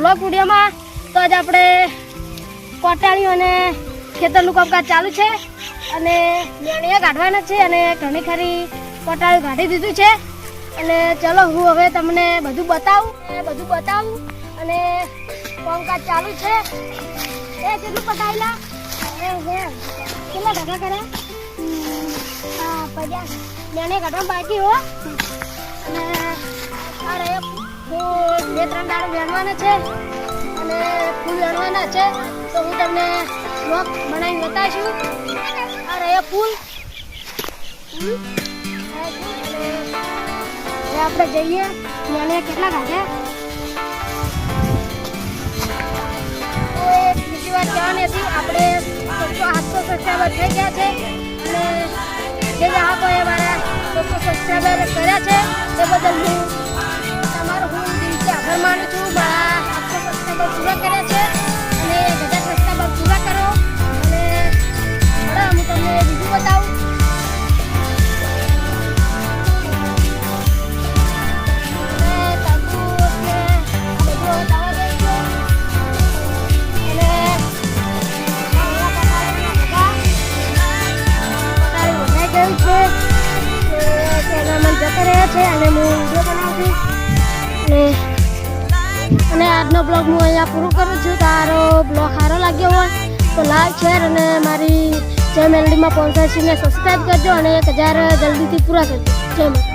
Blog વિડીયોમાં. તો આજ આપણે કોટાળીઓ અને ખેતરનું કામકાજ ચાલુ છે અને મેણીએ કાઢવાના છે અને ઘણી ખરી કોટાળીઓ કાઢી દીધું છે. અને ચલો હું હવે તમને બધું બતાવું અને કામકાજ ચાલુ છે. એ કેટલું પટાયેલા કેટલા ઢગા કર્યા? 50 મેણીએ કાઢવા બાકી હો. અને અરે ફૂલ 2-3 દાડો વેણવાના છે અને ફૂલ વેણવાના છે. તો હું તમને બ્લોગ બનાવી બતાવીશું. અરે એ ફૂલ આપણે જઈએ મેને કેટલા કાઢ્યા. તો એક બીજી વાત કહેવાની હતી, આપણે 700 સબસ્ક્રાઈબર થઈ ગયા છે અને જે ગ્રાહકો એ મારા 700 સબસ્ક્રાઈબર કર્યા છે તે બદલ હું દિલથી આભાર માનું છું. મારા 700 સબસ્ક્રાઈબર પૂરા કર્યા છે અને 1000 સબસ્ક્રાઈબર પૂરા કરો. અને હું તમને બીજું બતાવું. જતા રહ્યા છે અને હું વિડીયો બનાવું છું અને આજનો બ્લોગ હું અહીંયા પૂરું કરું છું. તારો બ્લોગ સારો લાગ્યો હોય તો લાઈક શેર અને મારી જય મેલડીમાં 85 ને સબસ્ક્રાઈબ કરજો અને 1000 જલ્દીથી પૂરા કરજો. જય મેલડી.